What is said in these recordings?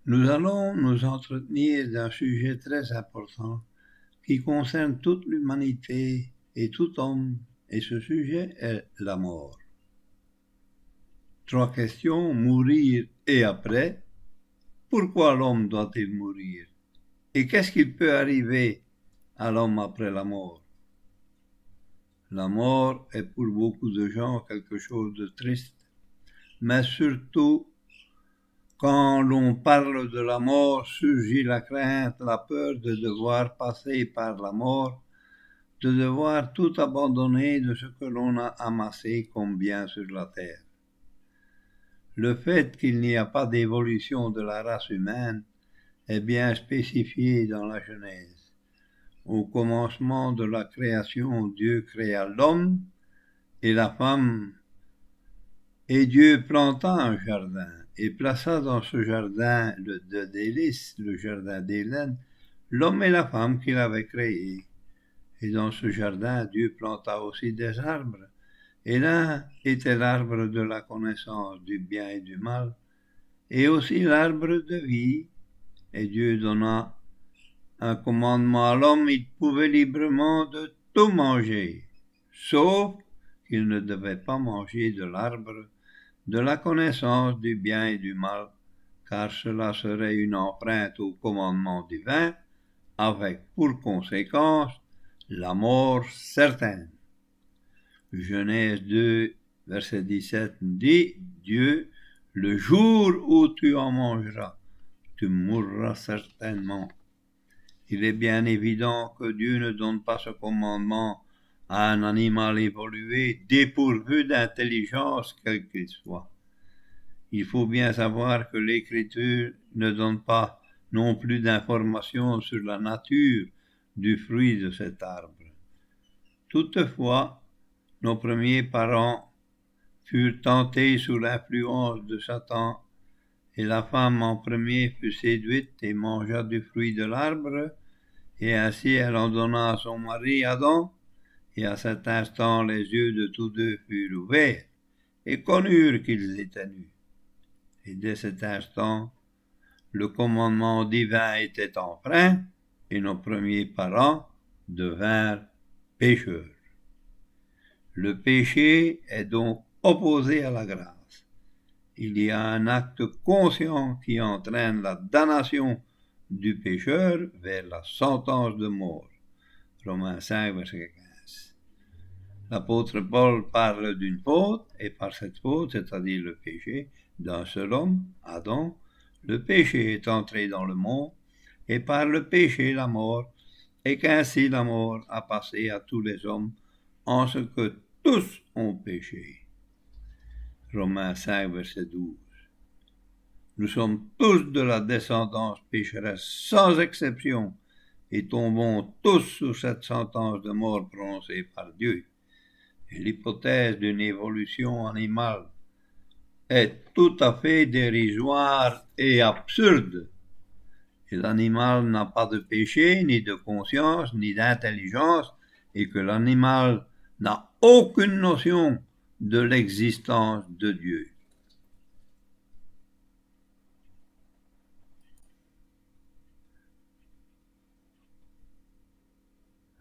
Nous allons nous entretenir d'un sujet très important qui concerne toute l'humanité et tout homme, et ce sujet est la mort. Trois questions: mourir et après. Pourquoi l'homme doit-il mourir? Et qu'est-ce qu'il peut arriver à l'homme après la mort? La mort est pour beaucoup de gens quelque chose de triste, mais surtout, quand l'on parle de la mort, surgit la crainte, la peur de devoir passer par la mort, de devoir tout abandonner de ce que l'on a amassé comme bien sur la terre. Le fait qu'il n'y a pas d'évolution de la race humaine est bien spécifié dans la Genèse. Au commencement de la création, Dieu créa l'homme et la femme, et Dieu planta un jardin et plaça dans ce jardin de délices, le jardin d'Éden, l'homme et la femme qu'il avait créés. Et dans ce jardin, Dieu planta aussi des arbres. Et l'un était l'arbre de la connaissance du bien et du mal, et aussi l'arbre de vie. Et Dieu donna un commandement à l'homme, il pouvait librement de tout manger, sauf qu'il ne devait pas manger de l'arbre de la connaissance du bien et du mal, car cela serait une empreinte au commandement divin, avec pour conséquence la mort certaine. Genèse 2, verset 17 dit, Dieu, le jour où tu en mangeras, tu mourras certainement. Il est bien évident que Dieu ne donne pas ce commandement à un animal évolué, dépourvu d'intelligence quel qu'il soit. Il faut bien savoir que l'Écriture ne donne pas non plus d'informations sur la nature du fruit de cet arbre. Toutefois, nos premiers parents furent tentés sous l'influence de Satan, et la femme en premier fut séduite et mangea du fruit de l'arbre, et ainsi elle en donna à son mari Adam, et à cet instant les yeux de tous deux furent ouverts, et connurent qu'ils étaient nus. Et dès cet instant, le commandement divin était enfreint, et nos premiers parents devinrent pécheurs. Le péché est donc opposé à la grâce. Il y a un acte conscient qui entraîne la damnation du pécheur vers la sentence de mort. Romains 5, verset 15. L'apôtre Paul parle d'une faute, et par cette faute, c'est-à-dire le péché d'un seul homme, Adam, le péché est entré dans le monde, et par le péché la mort, et qu'ainsi la mort a passé à tous les hommes, en ce que tous ont péché. Romains 5, verset 12. Nous sommes tous de la descendance pécheresse, sans exception, et tombons tous sous cette sentence de mort prononcée par Dieu. Et l'hypothèse d'une évolution animale est tout à fait dérisoire et absurde. Et l'animal n'a pas de péché, ni de conscience, ni d'intelligence, et que l'animal n'a aucune notion de l'existence de Dieu.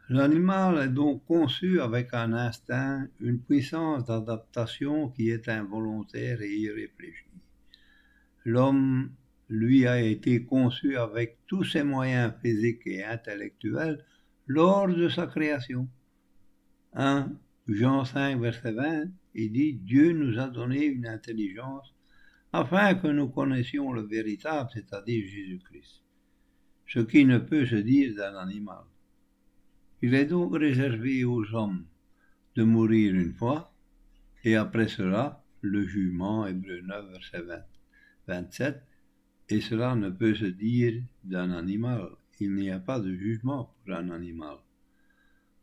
L'animal est donc conçu avec un instinct, une puissance d'adaptation qui est involontaire et irréfléchie. L'homme, lui, a été conçu avec tous ses moyens physiques et intellectuels lors de sa création. 1 Jean 5, verset 20, il dit « Dieu nous a donné une intelligence afin que nous connaissions le véritable, c'est-à-dire Jésus-Christ, ce qui ne peut se dire d'un animal. » Il est donc réservé aux hommes de mourir une fois, et après cela, le jugement, Hébreux 9, verset 27, et cela ne peut se dire d'un animal. Il n'y a pas de jugement pour un animal.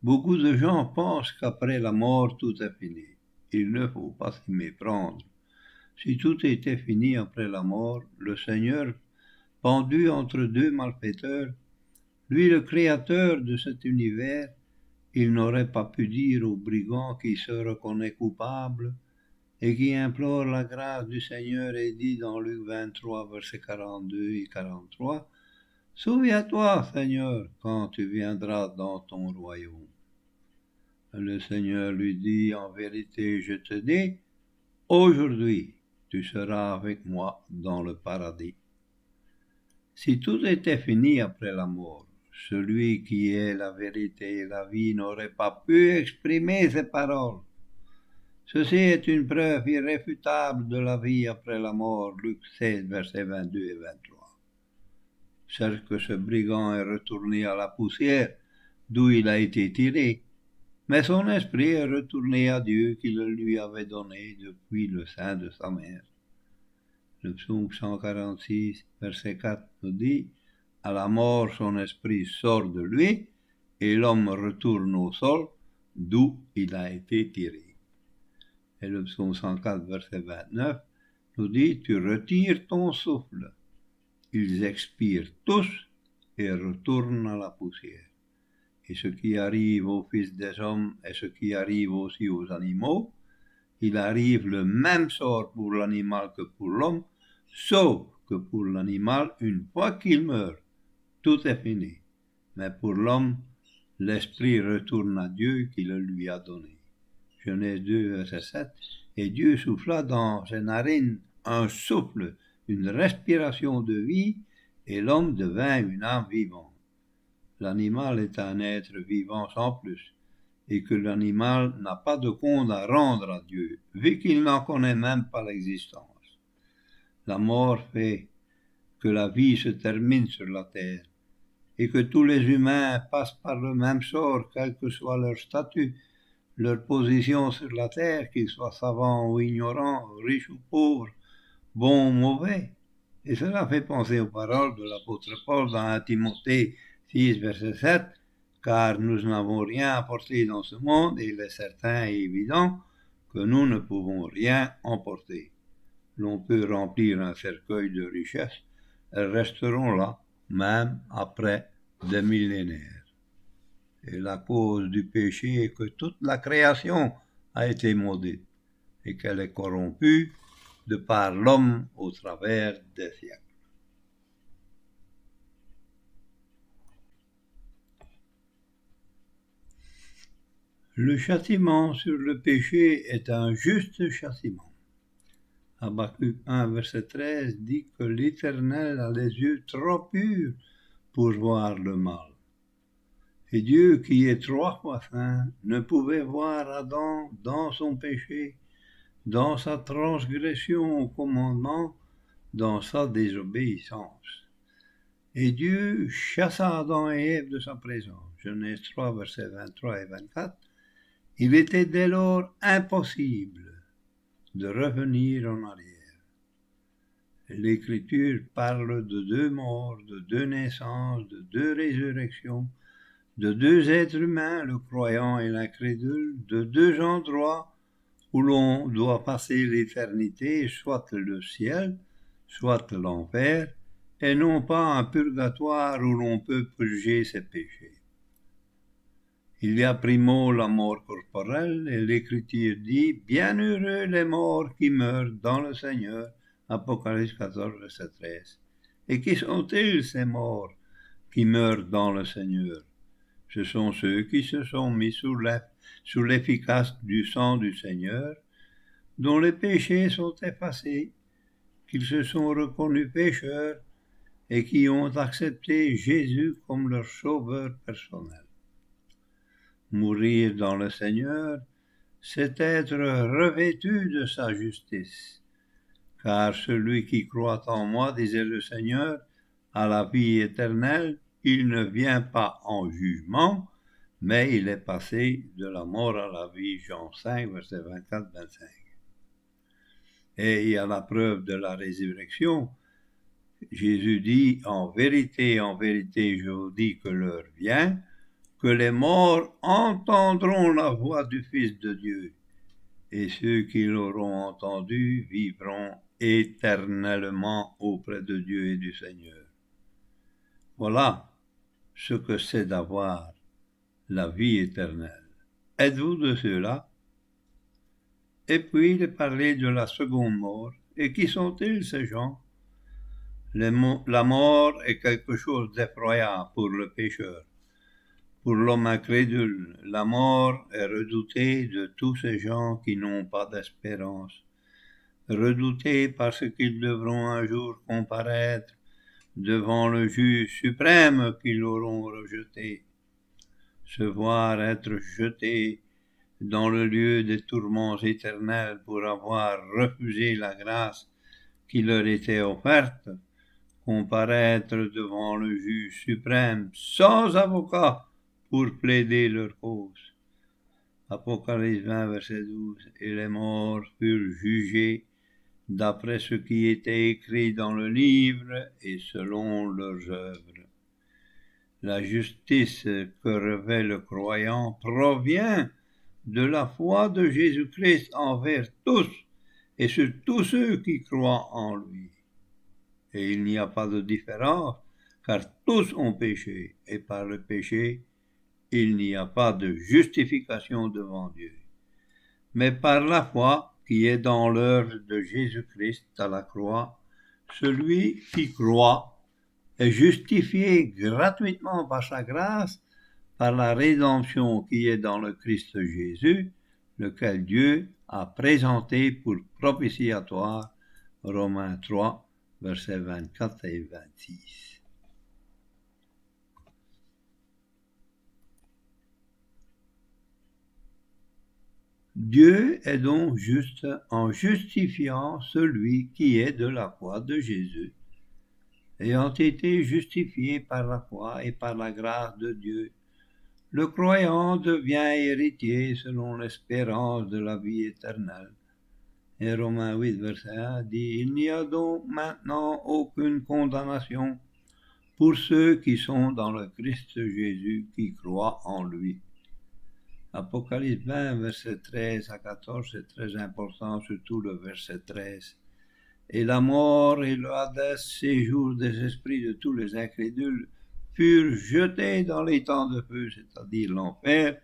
Beaucoup de gens pensent qu'après la mort, tout est fini. Il ne faut pas s'y méprendre. Si tout était fini après la mort, le Seigneur, pendu entre deux malfaiteurs, lui le créateur de cet univers, il n'aurait pas pu dire au brigand qui se reconnaît coupable, et qui implore la grâce du Seigneur et dit dans Luc 23, versets 42 et 43, « Souviens-toi, Seigneur, quand tu viendras dans ton royaume. » Le Seigneur lui dit, « En vérité, je te dis, aujourd'hui, tu seras avec moi dans le paradis. » Si tout était fini après la mort, celui qui est la vérité et la vie n'aurait pas pu exprimer ces paroles. Ceci est une preuve irréfutable de la vie après la mort, Luc 16, versets 22 et 23. Certes que ce brigand est retourné à la poussière, d'où il a été tiré, mais son esprit est retourné à Dieu qui le lui avait donné depuis le sein de sa mère. Le psaume 146, verset 4 nous dit, « À la mort, son esprit sort de lui, et l'homme retourne au sol, d'où il a été tiré. » Et le psaume 104, verset 29 nous dit, « Tu retires ton souffle. Ils expirent tous et retournent à la poussière. » Et ce qui arrive aux fils des hommes et ce qui arrive aussi aux animaux, il arrive le même sort pour l'animal que pour l'homme, sauf que pour l'animal, une fois qu'il meurt, tout est fini. Mais pour l'homme, l'esprit retourne à Dieu qui le lui a donné. Genèse 2, verset 7. Et Dieu souffla dans ses narines un souffle, une respiration de vie, et l'homme devint une âme vivante. L'animal est un être vivant sans plus, et que l'animal n'a pas de compte à rendre à Dieu, vu qu'il n'en connaît même pas l'existence. La mort fait que la vie se termine sur la terre, et que tous les humains passent par le même sort, quel que soit leur statut, leur position sur la terre, qu'ils soient savants ou ignorants, riches ou pauvres, bons ou mauvais. Et cela fait penser aux paroles de l'apôtre Paul dans 1 Timothée 6, verset 7, « Car nous n'avons rien apporté dans ce monde, et il est certain et évident que nous ne pouvons rien emporter. L'on peut remplir un cercueil de richesses, elles resteront là, même après des millénaires. » Et la cause du péché est que toute la création a été maudite et qu'elle est corrompue de par l'homme au travers des siècles. Le châtiment sur le péché est un juste châtiment. Habakkuk 1, verset 13 dit que l'Éternel a les yeux trop purs pour voir le mal. Et Dieu, qui est 3 fois saint, ne pouvait voir Adam dans son péché, dans sa transgression au commandement, dans sa désobéissance. Et Dieu chassa Adam et Ève de sa présence. Genèse 3, versets 23 et 24. Il était dès lors impossible de revenir en arrière. L'Écriture parle de 2 morts, de 2 naissances, de 2 résurrections, de 2 êtres humains, le croyant et l'incrédule, de 2 endroits où l'on doit passer l'éternité, soit le ciel, soit l'enfer, et non pas un purgatoire où l'on peut purger ses péchés. Il y a primo la mort corporelle, et l'Écriture dit « Bienheureux les morts qui meurent dans le Seigneur » Apocalypse 14, verset 13. Et qui sont-ils ces morts qui meurent dans le Seigneur? Ce sont ceux qui se sont mis sous l'efficace du sang du Seigneur, dont les péchés sont effacés, qu'ils se sont reconnus pécheurs et qui ont accepté Jésus comme leur sauveur personnel. Mourir dans le Seigneur, c'est être revêtu de sa justice, car celui qui croit en moi, disait le Seigneur, a la vie éternelle. Il ne vient pas en jugement, mais il est passé de la mort à la vie. Jean 5, verset 24-25. Et il y a la preuve de la résurrection. Jésus dit, en vérité, je vous dis que l'heure vient, que les morts entendront la voix du Fils de Dieu, et ceux qui l'auront entendu vivront éternellement auprès de Dieu et du Seigneur. Voilà ce que c'est d'avoir la vie éternelle. Êtes-vous de ceux-là? Et puis il est parlé de la seconde mort. Et qui sont-ils ces gens? La mort est quelque chose d'effroyable pour le pécheur. Pour l'homme incrédule, la mort est redoutée de tous ces gens qui n'ont pas d'espérance. Redoutée parce qu'ils devront un jour comparaître devant le juge suprême qu'ils auront rejeté, se voir être jetés dans le lieu des tourments éternels pour avoir refusé la grâce qui leur était offerte, comparaître devant le juge suprême sans avocat pour plaider leur cause. Apocalypse 20, verset 12. Et les morts furent jugés d'après ce qui était écrit dans le livre et selon leurs œuvres. La justice que revêt le croyant provient de la foi de Jésus-Christ envers tous et sur tous ceux qui croient en lui. Et il n'y a pas de différence, car tous ont péché, et par le péché, il n'y a pas de justification devant Dieu. Mais par la foi qui est dans l'œuvre de Jésus-Christ à la croix, celui qui croit est justifié gratuitement par sa grâce, par la rédemption qui est dans le Christ Jésus, lequel Dieu a présenté pour propitiatoire. Romains 3, versets 24 et 26. Dieu est donc juste en justifiant celui qui est de la foi de Jésus. Ayant été justifié par la foi et par la grâce de Dieu, le croyant devient héritier selon l'espérance de la vie éternelle. Et Romains 8, verset 1 dit, il n'y a donc maintenant aucune condamnation pour ceux qui sont dans le Christ Jésus, qui croient en lui. Apocalypse 20, verset 13 à 14, c'est très important, surtout le verset 13. Et la mort et le Hadès, séjour des esprits de tous les incrédules, furent jetés dans les temps de feu, c'est-à-dire l'enfer.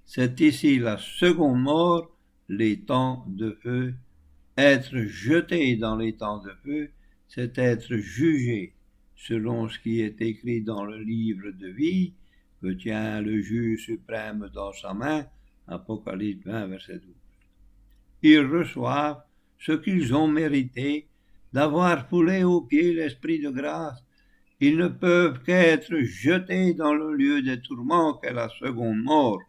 C'est ici la seconde mort, les temps de feu. Être jeté dans les temps de feu, c'est être jugé selon ce qui est écrit dans le livre de vie que tient le juge suprême dans sa main, Apocalypse 20, verset 12. Ils reçoivent ce qu'ils ont mérité d'avoir foulé aux pieds l'esprit de grâce. Ils ne peuvent qu'être jetés dans le lieu des tourments qu'est la seconde mort.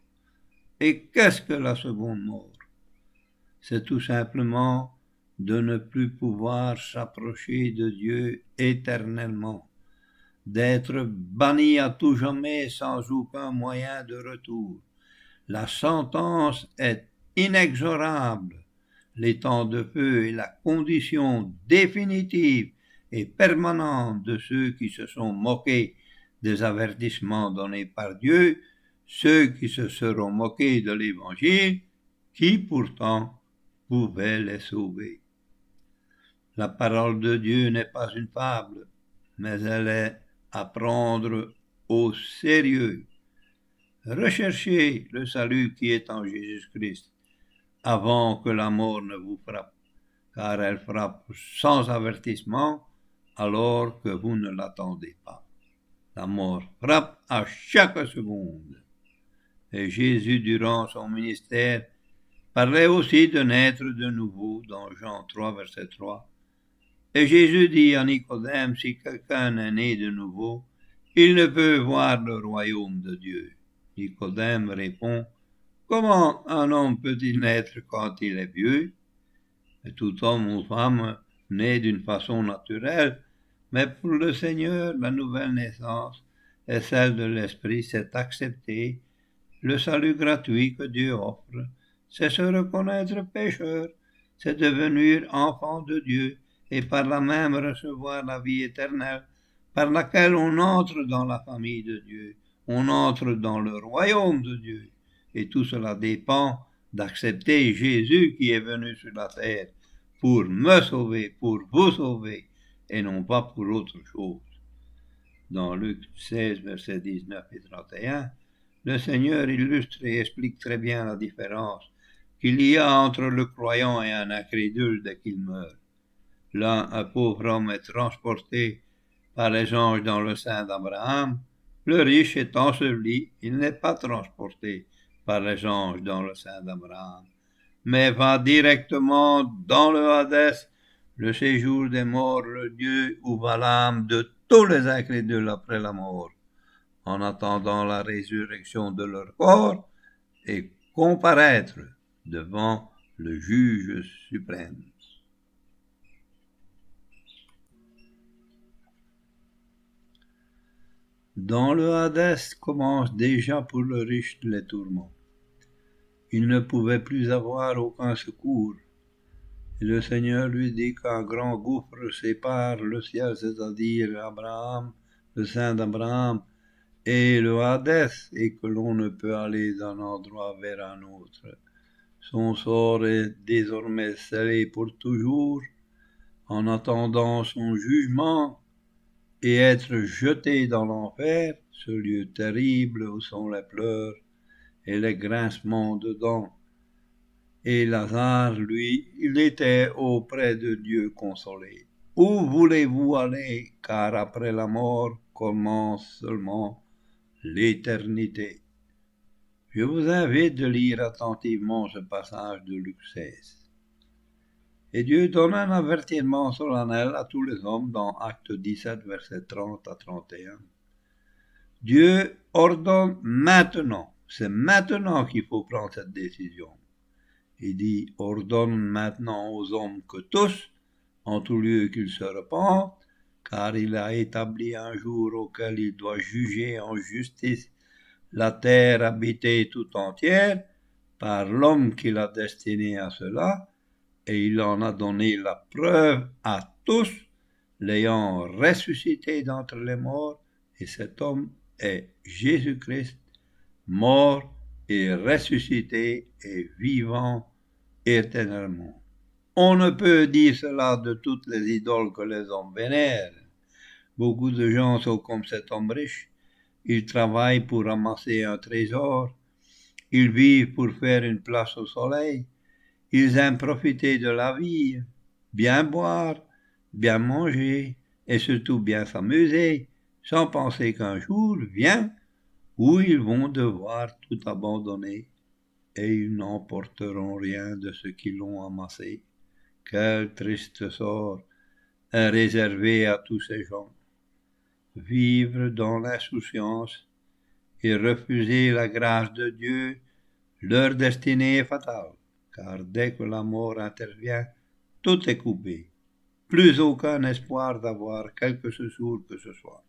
Et qu'est-ce que la seconde mort? C'est tout simplement de ne plus pouvoir s'approcher de Dieu éternellement, d'être banni à tout jamais sans aucun moyen de retour. La sentence est inexorable. Les temps de feu est la condition définitive et permanente de ceux qui se sont moqués des avertissements donnés par Dieu, ceux qui se seront moqués de l'Évangile, qui pourtant pouvait les sauver. La parole de Dieu n'est pas une fable, mais elle est à prendre au sérieux. Recherchez le salut qui est en Jésus-Christ avant que la mort ne vous frappe, car elle frappe sans avertissement alors que vous ne l'attendez pas. La mort frappe à chaque seconde. Et Jésus, durant son ministère, parlait aussi de naître de nouveau dans Jean 3, verset 3. Et Jésus dit à Nicodème, si quelqu'un est né de nouveau, il ne peut voir le royaume de Dieu. Nicodème répond, comment un homme peut-il naître quand il est vieux? Et tout homme ou femme naît d'une façon naturelle, mais pour le Seigneur, la nouvelle naissance est celle de l'Esprit, c'est accepter le salut gratuit que Dieu offre. C'est se reconnaître pécheur, c'est devenir enfant de Dieu et par là même recevoir la vie éternelle par laquelle on entre dans la famille de Dieu, on entre dans le royaume de Dieu. Et tout cela dépend d'accepter Jésus qui est venu sur la terre pour me sauver, pour vous sauver, et non pas pour autre chose. Dans Luc 16, versets 19 et 31, le Seigneur illustre et explique très bien la différence qu'il y a entre le croyant et un incrédule dès qu'il meurt. L'un, un pauvre homme, est transporté par les anges dans le sein d'Abraham. Le riche est enseveli, il n'est pas transporté par les anges dans le sein d'Abraham, mais va directement dans le Hadès, le séjour des morts, le lieu où va l'âme de tous les incrédules après la mort, en attendant la résurrection de leur corps et comparaître devant le juge suprême. Dans le Hadès commencent déjà pour le riche les tourments. Il ne pouvait plus avoir aucun secours. Et le Seigneur lui dit qu'un grand gouffre sépare le ciel, c'est-à-dire Abraham, le sein d'Abraham, et le Hadès, et que l'on ne peut aller d'un endroit vers un autre. Son sort est désormais scellé pour toujours, en attendant son jugement, et être jeté dans l'enfer, ce lieu terrible où sont les pleurs et les grincements de dents. Et Lazare, lui, il était auprès de Dieu consolé. Où voulez-vous aller, car après la mort commence seulement l'éternité. Je vous invite de lire attentivement ce passage de Luc 16. Et Dieu donne un avertissement solennel à tous les hommes dans Acte 17, versets 30 à 31. Dieu ordonne maintenant, c'est maintenant qu'il faut prendre cette décision. Il dit, ordonne maintenant aux hommes que tous, en tout lieu qu'ils se repentent, car il a établi un jour auquel il doit juger en justice la terre habitée tout entière par l'homme qu'il a destiné à cela, et il en a donné la preuve à tous, l'ayant ressuscité d'entre les morts, et cet homme est Jésus-Christ, mort et ressuscité et vivant éternellement. On ne peut dire cela de toutes les idoles que les hommes vénèrent. Beaucoup de gens sont comme cet homme riche. Ils travaillent pour ramasser un trésor. Ils vivent pour faire une place au soleil. Ils aiment profiter de la vie, bien boire, bien manger et surtout bien s'amuser, sans penser qu'un jour vient où ils vont devoir tout abandonner et ils n'emporteront rien de ce qu'ils ont amassé. Quel triste sort est réservé à tous ces gens. Vivre dans l'insouciance et refuser la grâce de Dieu, leur destinée est fatale, car dès que la mort intervient, tout est coupé. Plus aucun espoir d'avoir quelque secours que ce soit.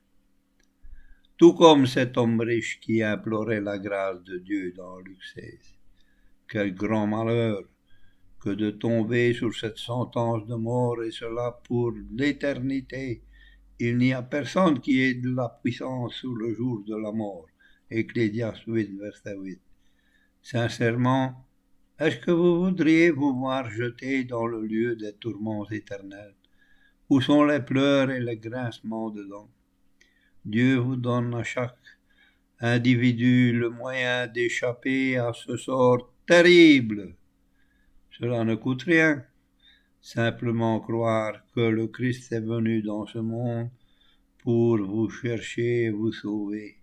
Tout comme cet homme riche qui implorait la grâce de Dieu dans Luc 16. Quel grand malheur que de tomber sur cette sentence de mort, et cela pour l'éternité. Il n'y a personne qui ait de la puissance sur le jour de la mort. Ecclésiaste 8, verset 8. Sincèrement, est-ce que vous voudriez vous voir jeté dans le lieu des tourments éternels, où sont les pleurs et les grincements de dents? Dieu vous donne à chaque individu le moyen d'échapper à ce sort terrible. Cela ne coûte rien. Simplement croire que le Christ est venu dans ce monde pour vous chercher et vous sauver.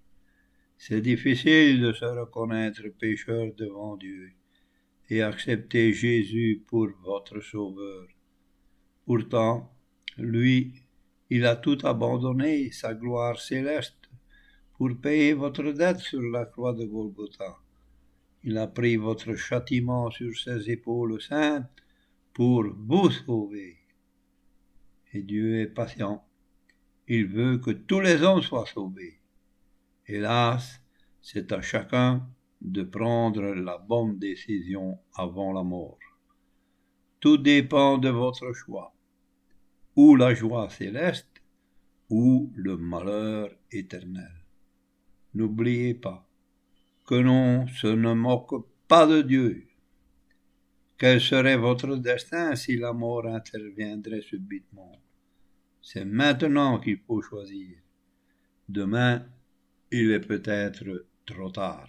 C'est difficile de se reconnaître pécheur devant Dieu et accepter Jésus pour votre sauveur. Pourtant, lui, il a tout abandonné, sa gloire céleste, pour payer votre dette sur la croix de Golgotha. Il a pris votre châtiment sur ses épaules saintes pour vous sauver. Et Dieu est patient. Il veut que tous les hommes soient sauvés. Hélas, c'est à chacun de prendre la bonne décision avant la mort. Tout dépend de votre choix, ou la joie céleste, ou le malheur éternel. N'oubliez pas que l'on se ne moque pas de Dieu. Quel serait votre destin si la mort interviendrait subitement? C'est maintenant qu'il faut choisir. Demain, il est peut-être trop tard.